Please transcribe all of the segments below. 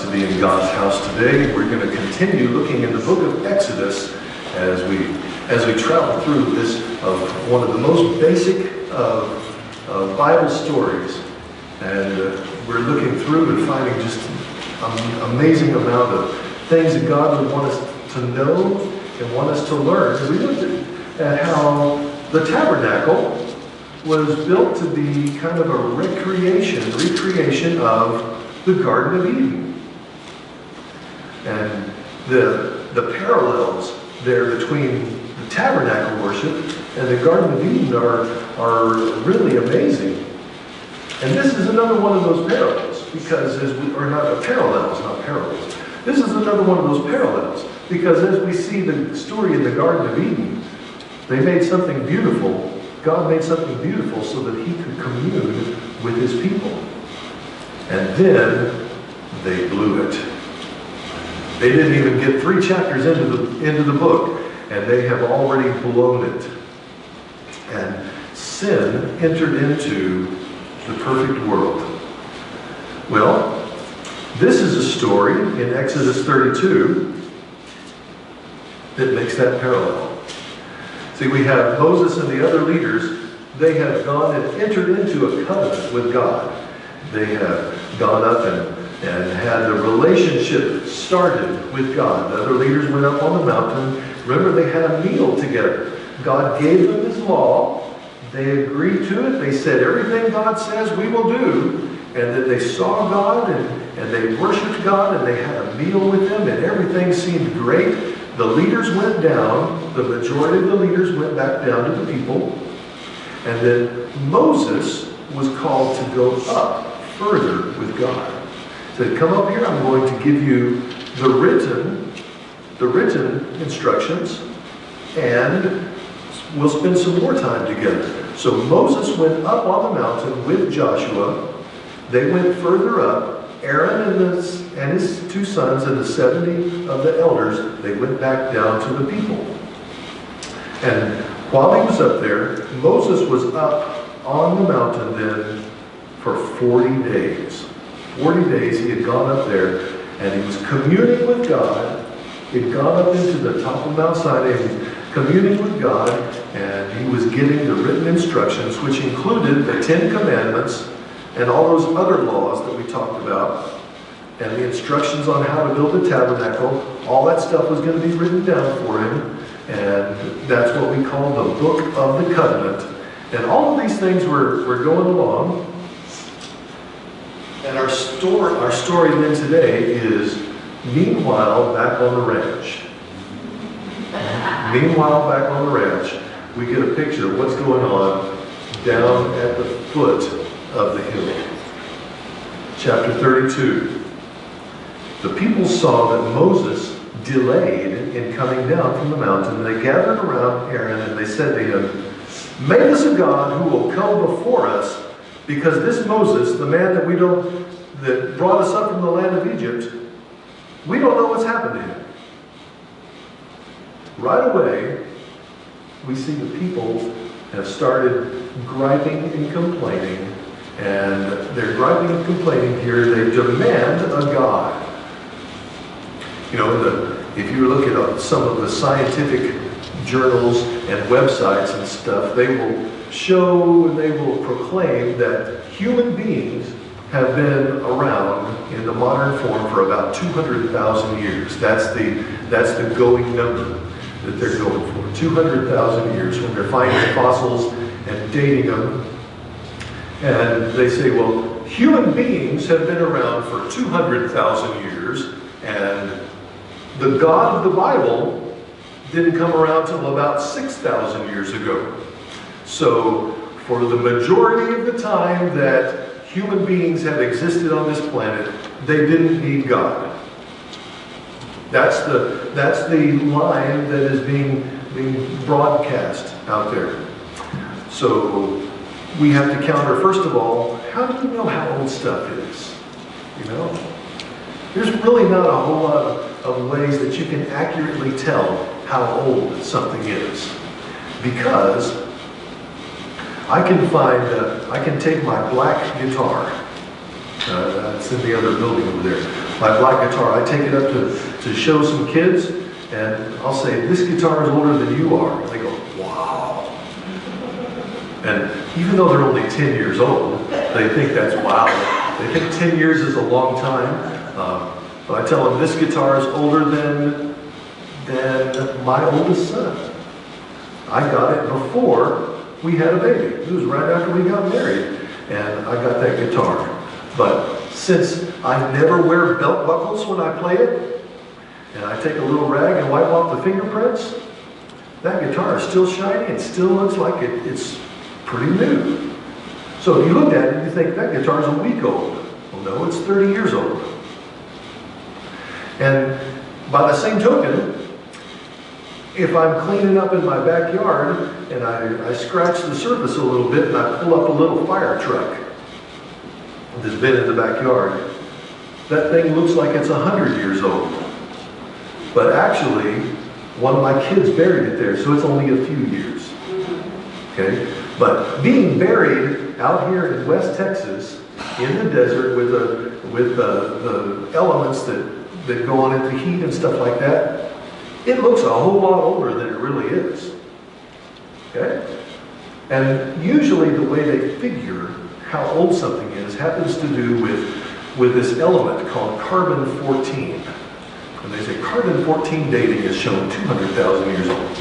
to be in God's house today. We're going to continue looking in the book of Exodus as we travel through this one of the most basic of Bible stories. And we're looking through and finding just an amazing amount of things that God would want us to know and want us to learn. We looked at how the tabernacle was built to be kind of a recreation of the Garden of Eden. And the parallels there between the tabernacle worship and the Garden of Eden are really amazing. And this is another one of those parallels, because not parallels. This is another one of those parallels, because as we see the story in the Garden of Eden, they made something beautiful. God made something beautiful so that he could commune with his people. And then they blew it. They didn't even get 3 chapters into the book, and they have already blown it. And sin entered into the perfect world. Well, this is a story in Exodus 32 that makes that parallel. See, we have Moses and the other leaders. They have gone and entered into a covenant with God. They have gone up and had a relationship started with God. The other leaders went up on the mountain. Remember, they had a meal together. God gave them his law. They agreed to it. They said everything God says we will do. And then they saw God and they worshiped God and they had a meal with him and everything seemed great. The leaders went down. The majority of the leaders went back down to the people. And then Moses was called to go up further with God. He said, come up here, I'm going to give you the written instructions, and we'll spend some more time together. So Moses went up on the mountain with Joshua. They went further up. Aaron and his 2 sons and the 70 of the elders, they went back down to the people. And while he was up there, Moses was up on the mountain then for 40 days. 40 days he had gone up there and he was communing with God. He had gone up into the top of Mount Sinai and communing with God, and he was getting the written instructions, which included the 10 Commandments and all those other laws that we talked about, and the instructions on how to build the tabernacle. All that stuff was going to be written down for him, and that's what we call the Book of the Covenant. And all of these things were going along. And our story then today is meanwhile back on the ranch. Meanwhile back on the ranch, we get a picture of what's going on down at the foot of the hill. Chapter 32. The people saw that Moses delayed in coming down from the mountain. They gathered around Aaron and they said to him, make us a God who will come before us, because this Moses, the man that brought us up from the land of Egypt, we don't know what's happened to him. Right away, we see the people have started griping and complaining. And they're griping and complaining here. They demand a God. You know, if you look at some of the scientific journals and websites and stuff, they will show and they will proclaim that human beings have been around in the modern form for about 200,000 years. That's the going number that they're going for. 200,000 years when they're finding fossils and dating them. And they say, well, human beings have been around for 200,000 years, and the God of the Bible didn't come around till about 6,000 years ago. So for the majority of the time that human beings have existed on this planet, they didn't need God. That's the line that is being broadcast out there. So we have to counter, first of all, how do you know how old stuff is? You know? There's really not a whole lot of ways that you can accurately tell how old something is. Because I can take my black guitar, it's in the other building over there. My black guitar, I take it up to show some kids, and I'll say, this guitar is older than you are. And they go, wow. And even though they're only 10 years old, they think that's wow. They think 10 years is a long time. But I tell them, this guitar is older than my oldest son. I got it before we had a baby. It was right after we got married, and I got that guitar. But since I never wear belt buckles when I play it, and I take a little rag and wipe off the fingerprints, that guitar is still shiny and still looks like it's pretty new. So if you look at it, you think that guitar is a week old. Well, no, it's 30 years old. And by the same token, if I'm cleaning up in my backyard and I scratch the surface a little bit and I pull up a little fire truck that's been in the backyard, that thing looks like it's 100 years old. But actually, one of my kids buried it there, so it's only a few years. Okay? But being buried out here in West Texas, in the desert with the elements that go on it, the heat and stuff like that, it looks a whole lot older than it really is. Okay? And usually the way they figure how old something is happens to do with this element called carbon-14. And they say carbon-14 dating is shown 200,000 years old.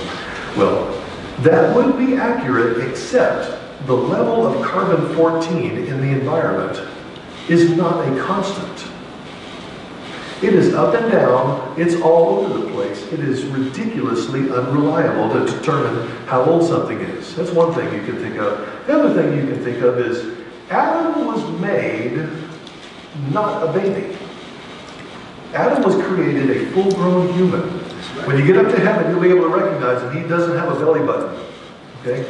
Well, that would be accurate, except the level of carbon-14 in the environment is not a constant. It is up and down, it's all over the place. It is ridiculously unreliable to determine how old something is. That's one thing you can think of. The other thing you can think of is Adam was made not a baby. Adam was created a full-grown human. When you get up to heaven, you'll be able to recognize him. He doesn't have a belly button. Okay?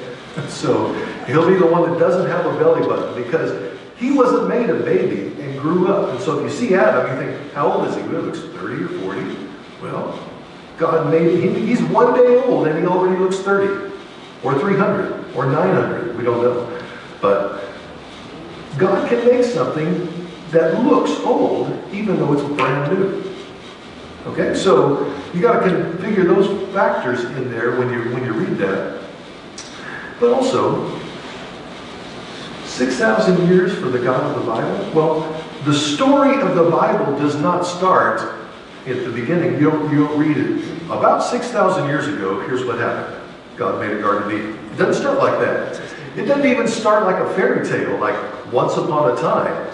So he'll be the one that doesn't have a belly button because he wasn't made a baby and grew up. And so if you see Adam, you think, how old is he? Well, he looks 30 or 40. Well, God made him. He's 1 day old and he already looks 30 or 300 or 900. We don't know. But God can make something that looks old even though it's brand new. Okay? So you got to configure those factors in there when you read that. But also, 6,000 years for the God of the Bible? Well, the story of the Bible does not start at the beginning. You don't read it. About 6,000 years ago, here's what happened. God made a Garden of Eden. It doesn't start like that. It doesn't even start like a fairy tale, like once upon a time.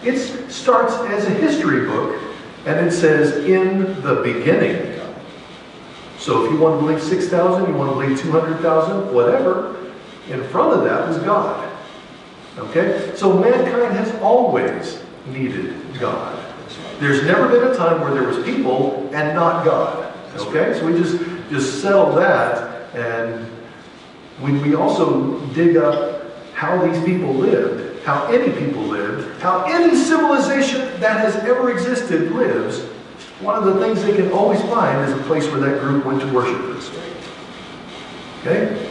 It starts as a history book, and it says, in the beginning. So if you want to believe 6,000, you want to believe 200,000, whatever, in front of that was God. Okay? So mankind has always needed God. There's never been a time where there was people and not God. Okay? So we just settle that, and we also dig up how these people lived, how any people lived, how any civilization that has ever existed lives. One of the things they can always find is a place where that group went to worship. Okay?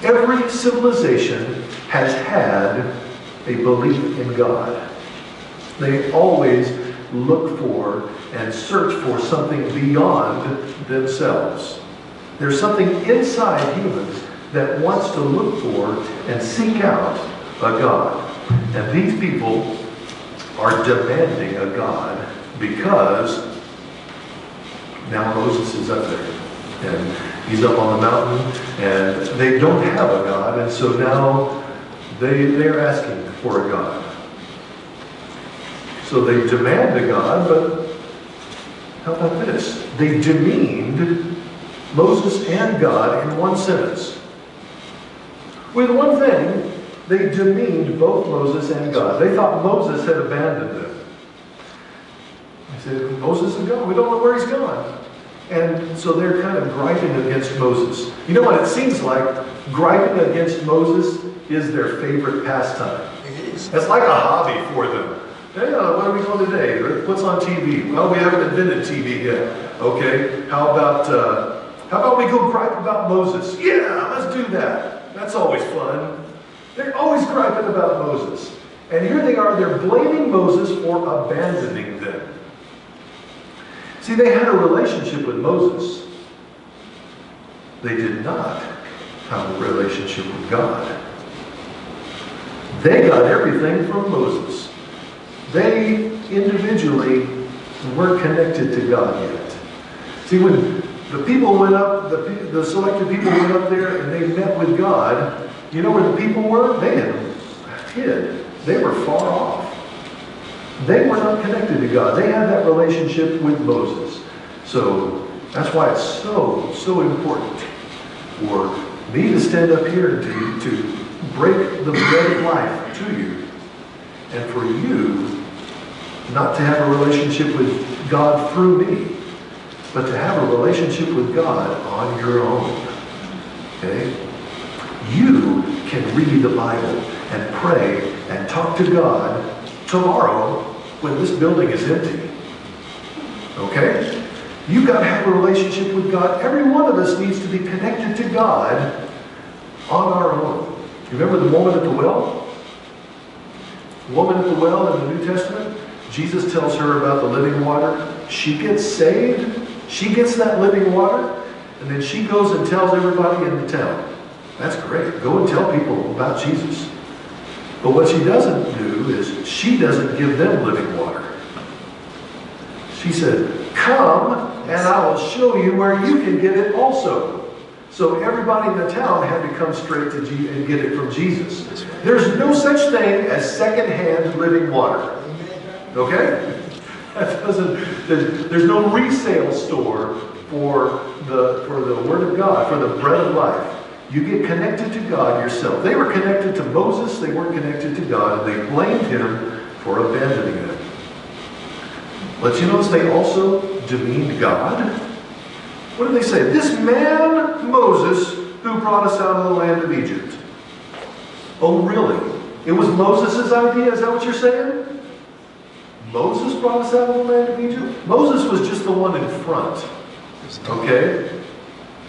Every civilization has had a belief in God. They always look for and search for something beyond themselves. There's something inside humans that wants to look for and seek out a God. And these people are demanding a God because now Moses is up there. And he's up on the mountain, and they don't have a God, and so now they're asking for a God. So they demand a God, but how about this? They demeaned Moses and God in one sentence. With one thing, they demeaned both Moses and God. They thought Moses had abandoned them. They said, Moses is gone. We don't know where he's gone. And so they're kind of griping against Moses. You know what it seems like? Griping against Moses is their favorite pastime. It's like a hobby for them. Hey, what are we doing today? What's on TV? Well, we haven't invented TV yet. Okay, how about we go gripe about Moses? Yeah, let's do that. That's always fun. They're always griping about Moses. And here they are, they're blaming Moses for abandoning them. See, they had a relationship with Moses. They did not have a relationship with God. They got everything from Moses. They individually weren't connected to God yet. See, when the people went up, the selected people went up there and they met with God, you know where the people were? They had hid. They were far off. They were not connected to God. They had that relationship with Moses. So that's why it's so important for me to stand up here to break the bread of life to you, and for you not to have a relationship with God through me, but to have a relationship with God on your own. Okay? You can read the Bible and pray and talk to God tomorrow when this building is empty. Okay? You've got to have a relationship with God. Every one of us needs to be connected to God on our own. You remember the woman at the well? The woman at the well in the New Testament? Jesus tells her about the living water. She gets saved. She gets that living water. And then she goes and tells everybody in the town. That's great. Go and tell people about Jesus. But what she doesn't do is she doesn't give them living water. She said, come and I will show you where you can get it also. So everybody in the town had to come straight to Jesus and get it from Jesus. There's no such thing as secondhand living water. Okay? That doesn't. There's no resale store for the Word of God, for the bread of life. You get connected to God yourself. They were connected to Moses. They weren't connected to God, and they blamed him for abandoning them. But you notice they also demeaned God. What did they say? This man, Moses, who brought us out of the land of Egypt. Oh, really? It was Moses' idea? Is that what you're saying? Moses brought us out of the land of Egypt? Moses was just the one in front. Okay?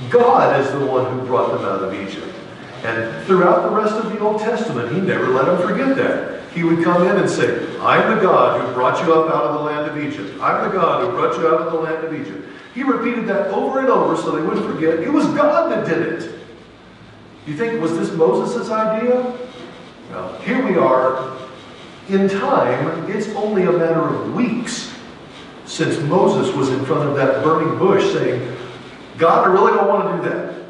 God is the one who brought them out of Egypt. And throughout the rest of the Old Testament, he never let them forget that. He would come in and say, I'm the God who brought you up out of the land of Egypt. I'm the God who brought you out of the land of Egypt. He repeated that over and over so they wouldn't forget. It was God that did it. You think, was this Moses' idea? Well, here we are. In time, it's only a matter of weeks since Moses was in front of that burning bush saying, God, I really don't want to do that.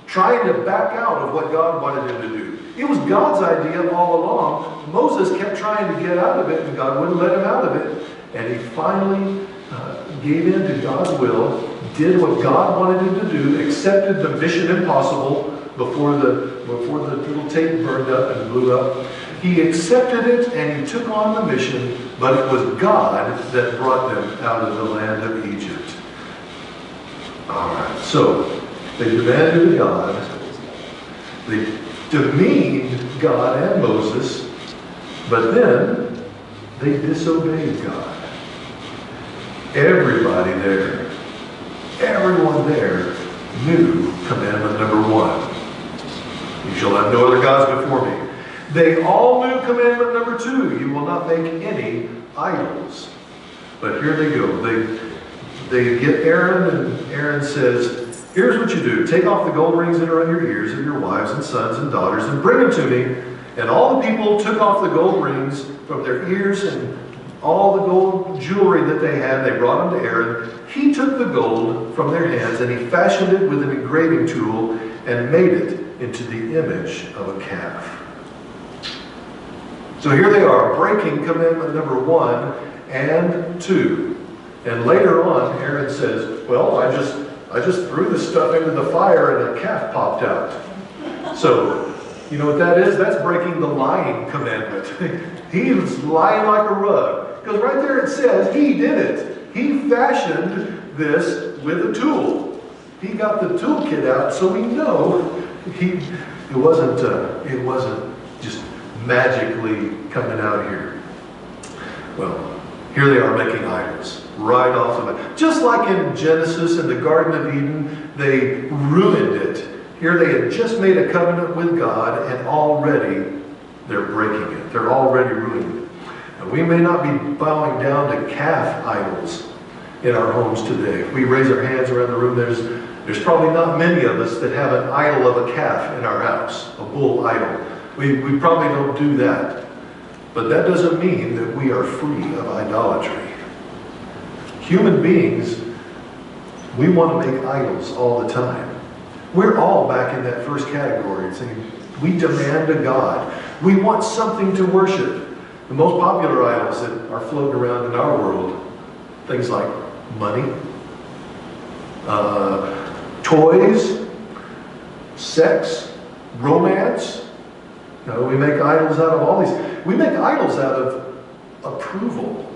Trying to back out of what God wanted him to do. It was God's idea all along. Moses kept trying to get out of it, and God wouldn't let him out of it. And he finally gave in to God's will, did what God wanted him to do, accepted the mission impossible before the little tape burned up and blew up. He accepted it and he took on the mission, but it was God that brought them out of the land of Egypt. All right, so they demanded God. They demeaned God and Moses, but then they disobeyed God. Everybody there, everyone there knew commandment number 1. You shall have no other gods before me. They all knew commandment number 2. You will not make any idols. But here they go. They get Aaron, and Aaron says, here's what you do. Take off the gold rings that are on your ears of your wives and sons and daughters and bring them to me. And all the people took off the gold rings from their ears and all the gold jewelry that they had. They brought them to Aaron. He took the gold from their hands and he fashioned it with an engraving tool and made it into the image of a calf. So here they are, breaking commandment number 1 and 2. And later on, Aaron says, well, I just threw this stuff into the fire and a calf popped out. So, you know what that is? That's breaking the lying commandment. He was lying like a rug. Because right there it says he did it. He fashioned this with a tool. He got the toolkit out, so we know it wasn't just magically coming out here. Well, here they are making idols right off the bat. Just like in Genesis in the Garden of Eden, they ruined it. Here they had just made a covenant with God and already they're breaking it. They're already ruined. And we may not be bowing down to calf idols in our homes today. If we raise our hands around the room, there's probably not many of us that have an idol of a calf in our house, a bull idol. We probably don't do that. But that doesn't mean that we are free of idolatry. Human beings, we want to make idols all the time. We're all back in that first category, saying we demand a God. We want something to worship. The most popular idols that are floating around in our world, things like money, toys, sex, romance. We make idols out of all these. We make idols out of approval,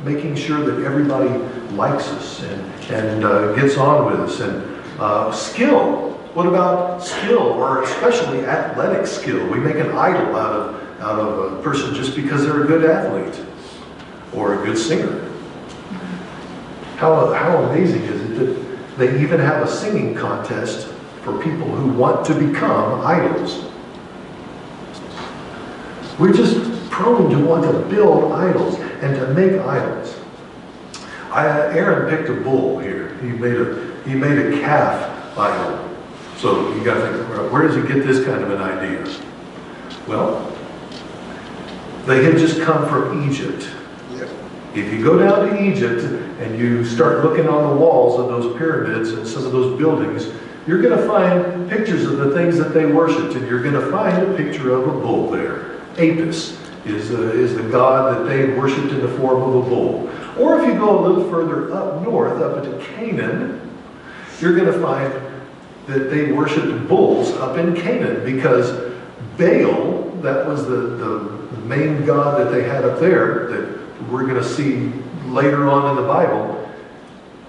making sure that everybody likes us and gets on with us. And skill. What about skill, or especially athletic skill? We make an idol out of a person just because they're a good athlete or a good singer. How amazing is it that they even have a singing contest for people who want to become idols? We're just prone to want to build idols and to make idols. Aaron picked a bull here. He made a calf idol. So you got to think, where does he get this kind of an idea? Well, they had just come from Egypt. If you go down to Egypt and you start looking on the walls of those pyramids and some of those buildings, you're going to find pictures of the things that they worshipped, and you're going to find a picture of a bull there. Apis is the god that they worshipped in the form of a bull. Or if you go a little further up north, up into Canaan, you're going to find that they worshipped bulls up in Canaan, because Baal, that was the main god that they had up there, that we're going to see later on in the Bible,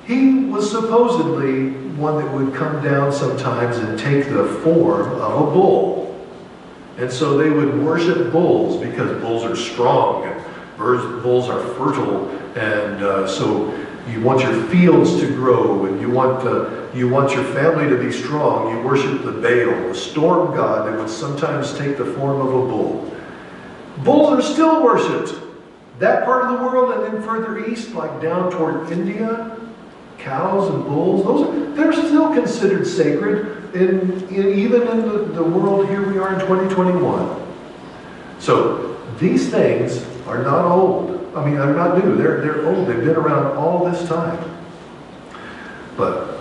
he was supposedly one that would come down sometimes and take the form of a bull. And so they would worship bulls because bulls are strong and bulls are fertile, and so you want your fields to grow, and you want your family to be strong. You worship the Baal, the storm god that would sometimes take the form of a bull. Bulls are still worshipped. That part of the world, and then further east, like down toward India, cows and bulls, they're still considered sacred, even in the world here we are in 2021. So these things are not old. I mean, they're not new. They're old. They've been around all this time. But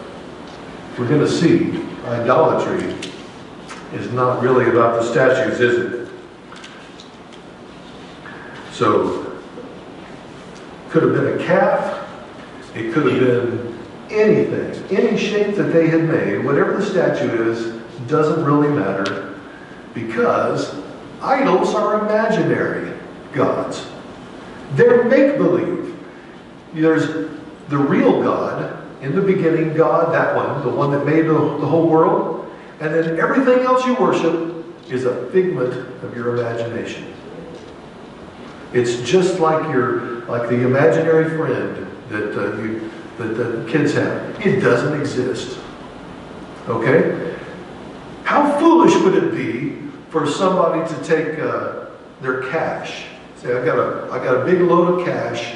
we're going to see idolatry is not really about the statues, is it? So could have been a calf. It could have been anything, any shape that they had made. Whatever the statue is, doesn't really matter, because idols are imaginary gods. They're make-believe. There's the real God, in the beginning God, that one, the one that made the whole world, and then everything else you worship is a figment of your imagination. It's just like the imaginary friend that the kids have. It doesn't exist. Okay? How foolish would it be for somebody to take their cash? Say, I got a big load of cash,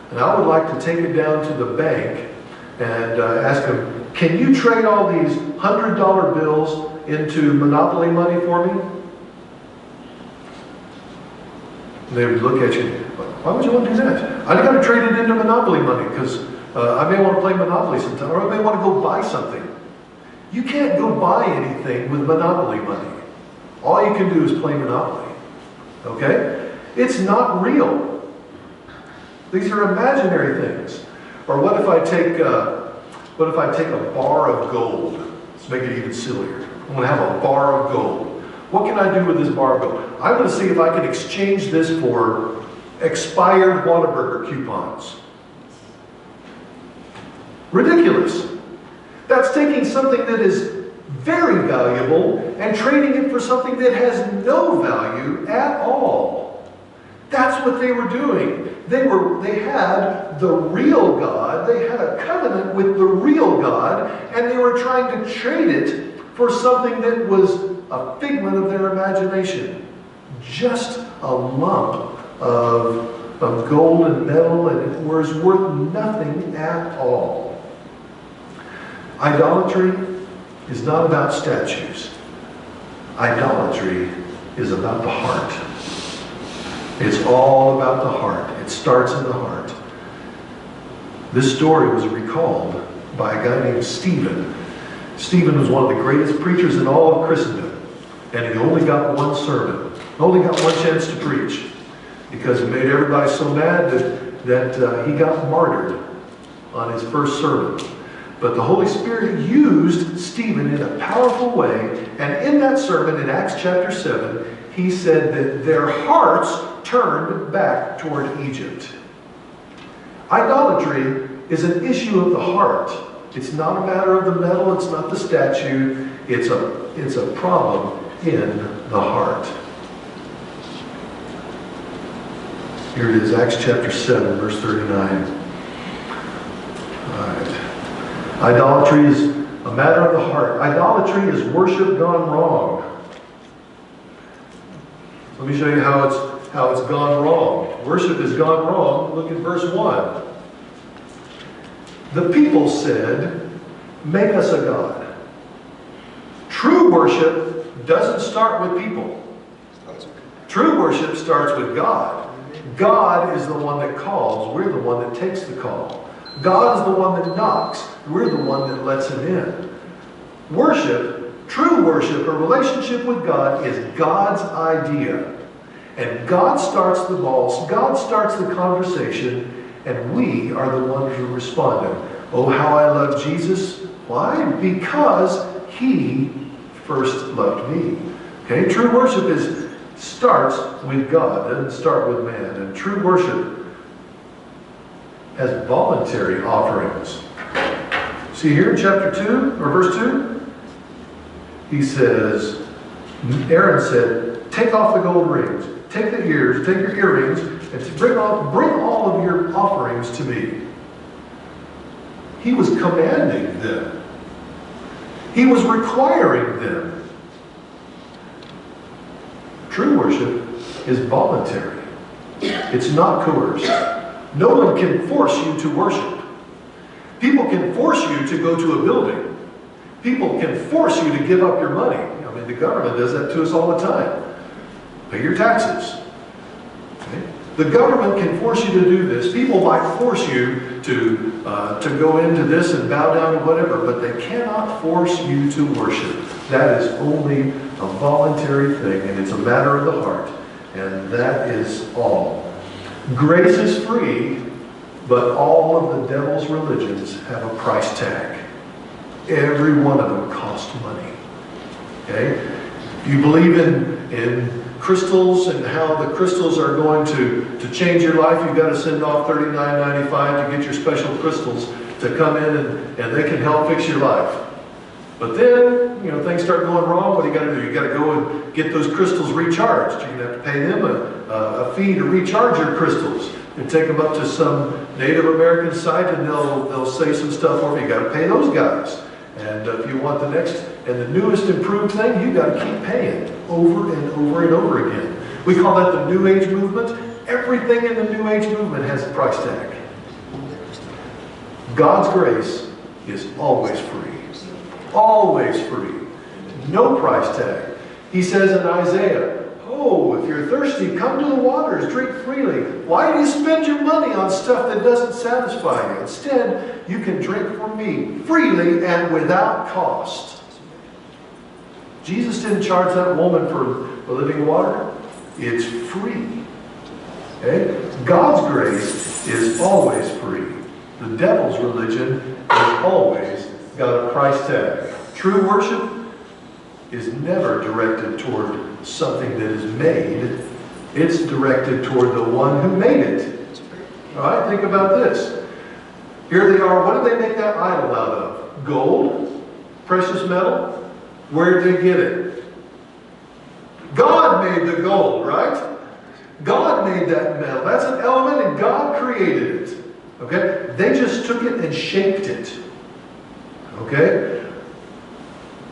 and I would like to take it down to the bank and ask them, can you trade all these $100 bills into Monopoly money for me? And they would look at you, why would you want to do that? I got to trade it into Monopoly money because I may want to play Monopoly sometime, or I may want to go buy something. You can't go buy anything with Monopoly money. All you can do is play Monopoly. Okay? It's not real. These are imaginary things. Or what if I take a bar of gold? Let's make it even sillier. I'm going to have a bar of gold. What can I do with this bar of gold? I'm going to see if I can exchange this for expired Whataburger coupons. Ridiculous. That's taking something that is very valuable and trading it for something that has no value at all. That's what they were doing. They had the real God. They had a covenant with the real God, and they were trying to trade it for something that was a figment of their imagination. Just a lump of gold and metal, and it was worth nothing at all. Idolatry is not about statues. Idolatry is about the heart. It's all about the heart. It starts in the heart. This story was recalled by a guy named Stephen. Stephen was one of the greatest preachers in all of Christendom. And he only got one sermon. Only got one chance to preach. Because it made everybody so mad that he got martyred on his first sermon. But the Holy Spirit used Stephen in a powerful way. And in that sermon in Acts chapter 7, he said that their hearts turned back toward Egypt. Idolatry is an issue of the heart. It's not a matter of the metal, it's not the statue, it's a problem in the heart. Here it is, Acts chapter 7, verse 39. All right. Idolatry is a matter of the heart. Idolatry is worship gone wrong. Let me show you how it's gone wrong. Worship has gone wrong. Look at verse 1. The people said, "Make us a god." True worship doesn't start with people. True worship starts with God. God is the one that calls. We're the one that takes the call. God is the one that knocks. We're the one that lets him in. Worship, true worship, a relationship with God is God's idea. And God starts the ball. God starts the conversation. And we are the ones who responded. Oh, how I love Jesus. Why? Because he first loved me. Okay? True worship starts with God. It doesn't start with man. And true worship has voluntary offerings. See here in chapter 2, or verse 2? He says, Aaron said, take off the gold rings. Take the ears, take your earrings, and bring all of your offerings to me. He was commanding them. He was requiring them. True worship is voluntary. It's not coerced. No one can force you to worship. People can force you to go to a building. People can force you to give up your money. I mean, the government does that to us all the time. Pay your taxes. Okay? The government can force you to do this. People might force you to go into this and bow down to whatever, but they cannot force you to worship. That is only a voluntary thing, and it's a matter of the heart. And that is all. Grace is free, but all of the devil's religions have a price tag. Every one of them costs money. Okay? If you believe in crystals and how the crystals are going to change your life, you've got to send off $39.95 to get your special crystals to come in and they can help fix your life. But then, things start going wrong. What do you got to do? You got to go and get those crystals recharged. You're going to have to pay them a fee to recharge your crystals. And take them up to some Native American site and they'll say some stuff over. You got to pay those guys. And if you want the next and the newest improved thing, you got to keep paying over and over and over again. We call that the New Age movement. Everything in the New Age movement has a price tag. God's grace is always free. Always free. No price tag. He says in Isaiah, oh, if you're thirsty, come to the waters, drink freely. Why do you spend your money on stuff that doesn't satisfy you? Instead, you can drink from me freely and without cost. Jesus didn't charge that woman for living water. It's free. Okay? God's grace is always free. The devil's religion has always got a price tag. True worship is never directed toward something that is made. It's directed toward the one who made it. All right, think about this. Here they are. What did they make that idol out of? Gold? Precious metal? Where did they get it? God made the gold, right? God made that metal. That's an element and God created it. Okay? They just took it and shaped it. Okay?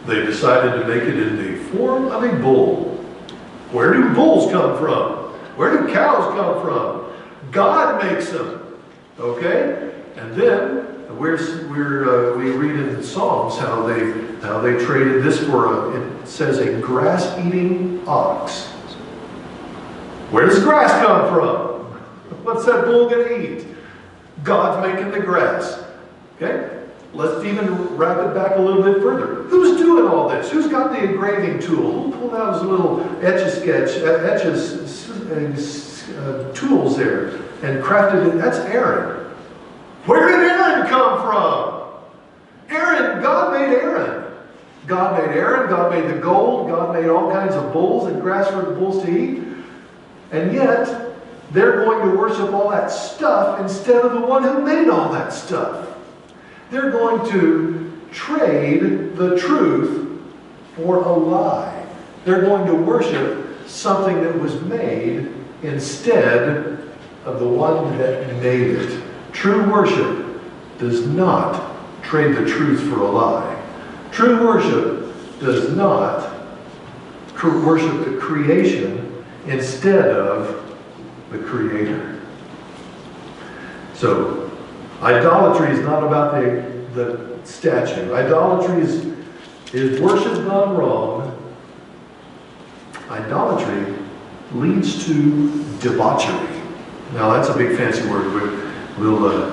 They decided to make it in the form of a bull. Where do bulls come from? Where do cows come from? God makes them. Okay? And then we read in Psalms how they traded this for it says a grass-eating ox. Where does grass come from? What's that bull going to eat? God's making the grass. Okay? Let's even wrap it back a little bit further. Who's doing all this? Who's got the engraving tool? Who pulled out his little tools there and crafted it? That's Aaron. Where did Aaron come from? Aaron, God made Aaron. God made Aaron, God made the gold, God made all kinds of bulls and grass for the bulls to eat. And yet, they're going to worship all that stuff instead of the one who made all that stuff. They're going to trade the truth for a lie. They're going to worship something that was made instead of the one that made it. True worship does not trade the truth for a lie. True worship does not worship the creation instead of the Creator. So, idolatry is not about the statue. Idolatry is worship gone wrong. Idolatry leads to debauchery. Now that's a big fancy word. We'll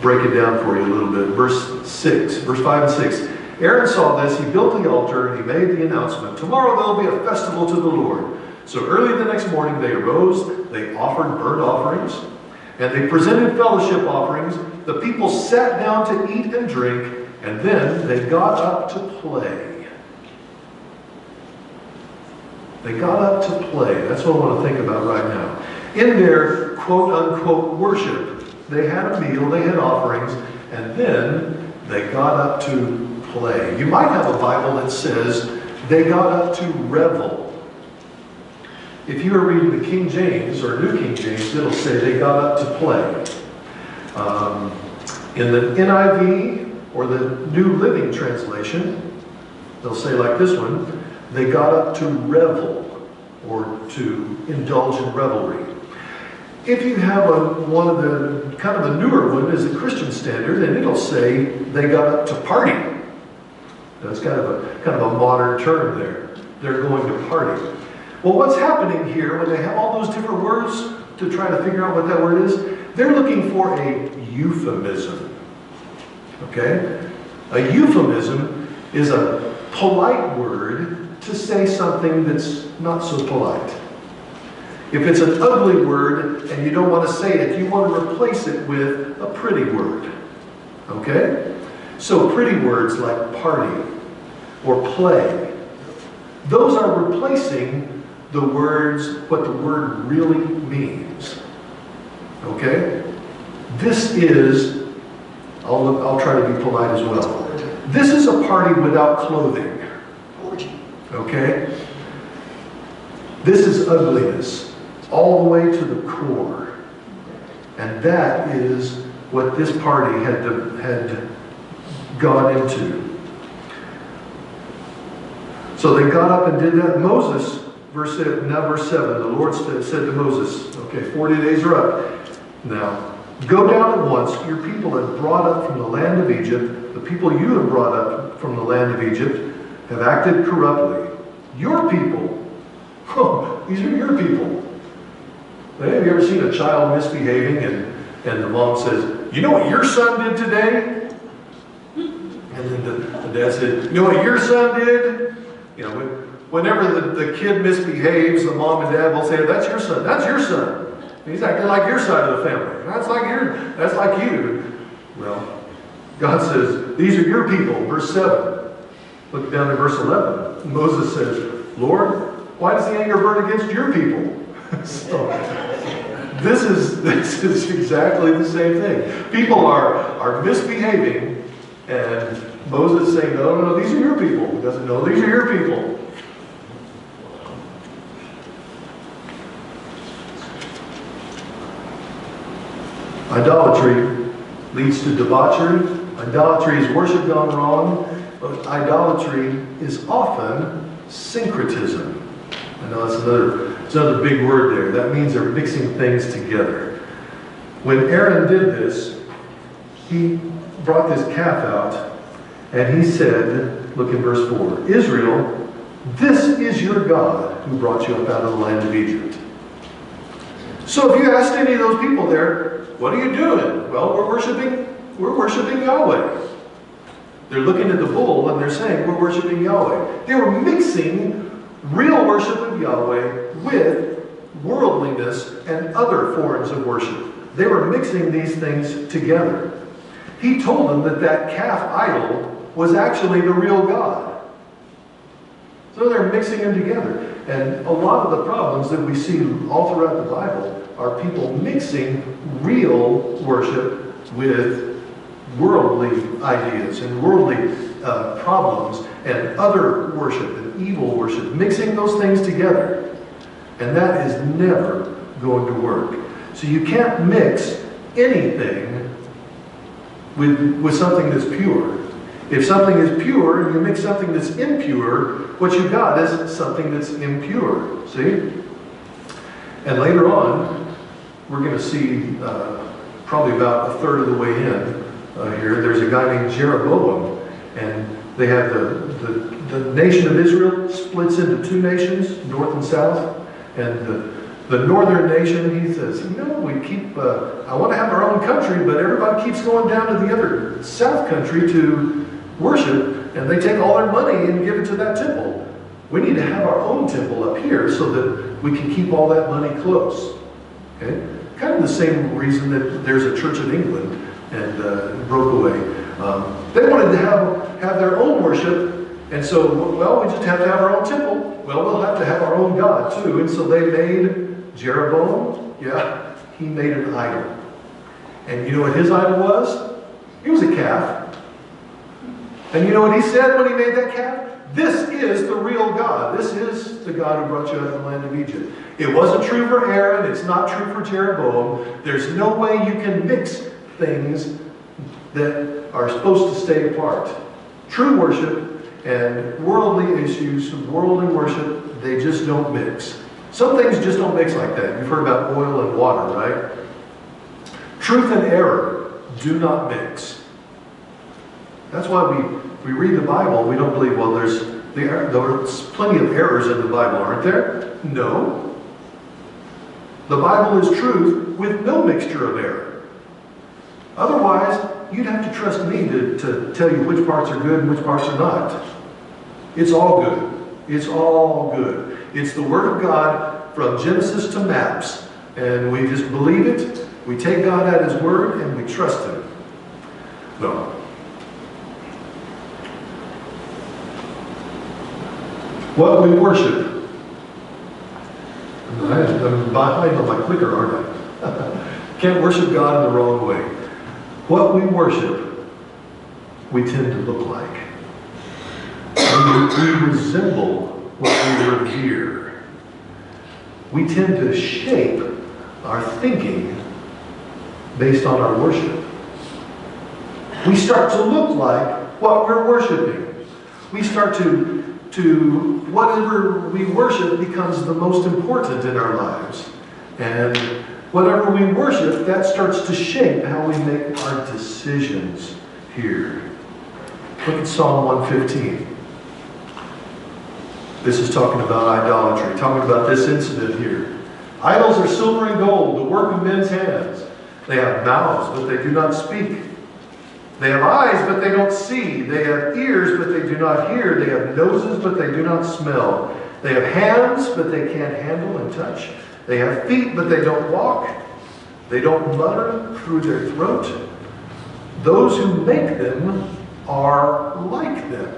break it down for you a little bit. Verse 5 and 6. Aaron saw this, he built the altar, and he made the announcement, tomorrow there will be a festival to the Lord. So early the next morning they arose, they offered burnt offerings, and they presented fellowship offerings. The people sat down to eat and drink, and then they got up to play. They got up to play. That's what I want to think about right now. In their quote-unquote worship, they had a meal, they had offerings, and then they got up to play. You might have a Bible that says they got up to revel. If you are reading the King James or New King James, it'll say they got up to play. In the NIV or the New Living Translation, they'll say like this one, they got up to revel or to indulge in revelry. If you have one of the kind of a newer one is the Christian Standard, and it'll say they got up to party. That's kind of a modern term there. They're going to party. Well, what's happening here when they have all those different words to try to figure out what that word is? They're looking for a euphemism. Okay? A euphemism is a polite word to say something that's not so polite. If it's an ugly word and you don't want to say it, you want to replace it with a pretty word. Okay? So pretty words like party or play, those are replacing the words, what the word really means. Okay? This is, I'll try to be polite as well. This is a party without clothing. Okay? This is ugliness, all the way to the core. And that is what this party had gone into. So they got up and did that. Moses, verse 7, the Lord said to Moses, okay, 40 days are up. Now, go down at once. Your people have brought up from the land of Egypt. The people you have brought up from the land of Egypt have acted corruptly. Your people. Oh, these are your people. Have you ever seen a child misbehaving and the mom says, you know what your son did today? And then the dad said, you know what your son did? You know, whenever the kid misbehaves, the mom and dad will say, that's your son. That's your son. He's acting like your side of the family. That's like you. Well, God says, these are your people. Verse 7. Look down at verse 11. Moses says, Lord, why does the anger burn against your people? So, this is exactly the same thing. People are misbehaving, and Moses is saying, no, these are your people. He doesn't know, these are your people. Idolatry leads to debauchery. Idolatry is worship gone wrong. But idolatry is often syncretism. I know that's It's another big word there. That means they're mixing things together. When Aaron did this, he brought this calf out, and he said, look in verse 4, Israel, this is your God who brought you up out of the land of Egypt. So if you asked any of those people there, what are you doing? Well, we're worshiping Yahweh. They're looking at the bull and they're saying, we're worshiping Yahweh. They were mixing real worship of Yahweh with worldliness and other forms of worship. They were mixing these things together. He told them that that calf idol was actually the real God. So they're mixing them together. And a lot of the problems that we see all throughout the Bible are people mixing real worship with worldly ideas and worldly problems and other worship and evil worship, mixing those things together. And that is never going to work. So you can't mix anything with something that's pure. If something is pure and you mix something that's impure, what you got is something that's impure. See? And later on, we're going to see probably about a third of the way in here, there's a guy named Jeroboam. And they have the nation of Israel splits into two nations, north and south. And the northern nation, he says, I want to have our own country, but everybody keeps going down to the other south country to worship, and they take all their money and give it to that temple. We need to have our own temple up here so that we can keep all that money close. Okay? Kind of the same reason that there's a Church of England and broke away. They wanted to have their own worship, and so, well, we just have to have our own temple. Well, we'll have to have our own God too. And so they made Jeroboam, he made an idol. And you know what his idol was? He was a calf. And you know what he said when he made that calf? This is the real God. This is the God who brought you out of the land of Egypt. It wasn't true for Aaron. It's not true for Jeroboam. There's no way you can mix things that are supposed to stay apart. True worship and worldly issues, worldly worship, they just don't mix. Some things just don't mix like that. You've heard about oil and water, right? Truth and error do not mix. That's why we read the Bible, we don't believe, well, there's plenty of errors in the Bible, aren't there? No. The Bible is truth with no mixture of error. Otherwise, you'd have to trust me to tell you which parts are good and which parts are not. It's all good. It's all good. It's the Word of God from Genesis to Maps. And we just believe it. We take God at His Word and we trust Him. No. What we worship. I'm behind on my clicker, aren't I? Can't worship God in the wrong way. What we worship, we tend to look like. We resemble what we revere. We tend to shape our thinking based on our worship. We start to look like what we're worshiping. We start to whatever we worship becomes the most important in our lives. And whatever we worship, that starts to shape how we make our decisions here. Look at Psalm 115. This is talking about idolatry, talking about this incident here. Idols are silver and gold, the work of men's hands. They have mouths, but they do not speak. They have eyes, but they don't see. They have ears, but they do not hear. They have noses, but they do not smell. They have hands, but they can't handle and touch. They have feet, but they don't walk. They don't mutter through their throat. Those who make them are like them.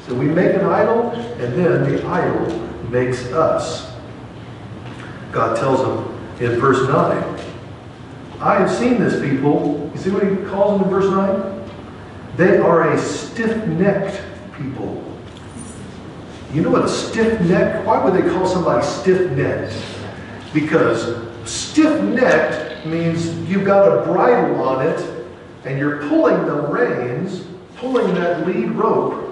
So we make an idol, and then the idol makes us. God tells them in verse 9, I have seen this people. You see what he calls them in verse 9? They are a stiff-necked people. You know what a stiff-necked? Why would they call somebody stiff-necked? Because stiff-necked means you've got a bridle on it, and you're pulling the reins, pulling that lead rope,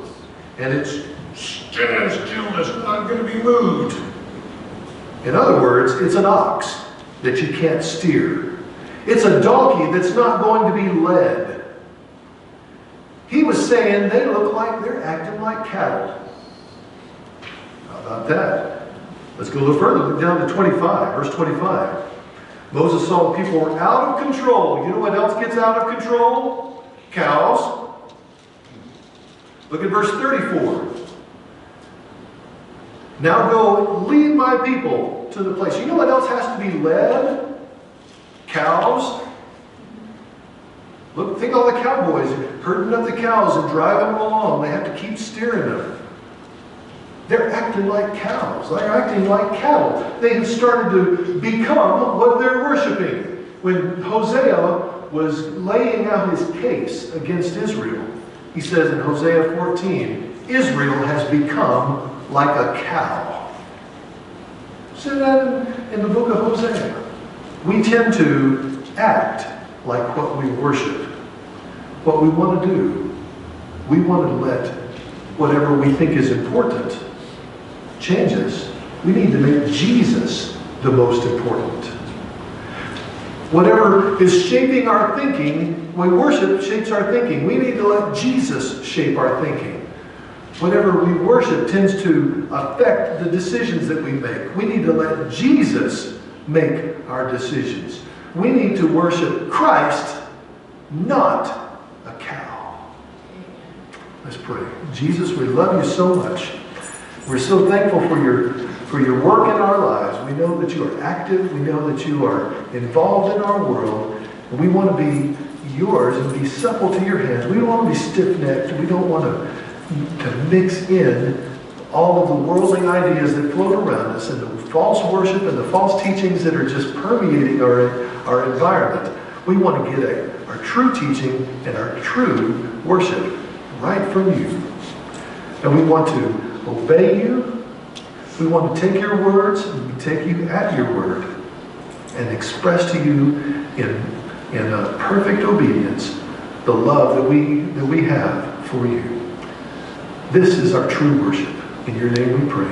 and it's stands still, it's not going to be moved. In other words, it's an ox that you can't steer. It's a donkey that's not going to be led. He was saying they look like they're acting like cattle. How about that? Let's go a little further. Look down to 25, verse 25. Moses saw the people were out of control. You know what else gets out of control? Cows. Look at verse 34. Now go lead my people to the place. You know what else has to be led? Cows. Look, think all the cowboys herding up the cows and driving them along. They have to keep steering them. They're acting like cows. They're acting like cattle. They have started to become what they're worshiping. When Hosea was laying out his case against Israel, he says in Hosea 14, Israel has become like a cow. See that in the book of Hosea. We tend to act like what we worship, what we want to do. We want to let whatever we think is important change us. We need to make Jesus the most important. Whatever is shaping our thinking, when worship shapes our thinking, we need to let Jesus shape our thinking. Whatever we worship tends to affect the decisions that we make. We need to let Jesus make our decisions. We need to worship Christ, not a cow. Let's pray. Jesus, we love you so much. We're so thankful for your work in our lives. We know that you are active. We know that you are involved in our world. And we want to be yours and be supple to your hands. We don't want to be stiff-necked. We don't want to mix in all of the worldly ideas that float around us and the false worship and the false teachings that are just permeating our environment. We want to get our true teaching and our true worship right from you. And we want to obey you. We want to take your words and take you at your word and express to you in perfect obedience the love that we have for you. This is our true worship. In your name we pray.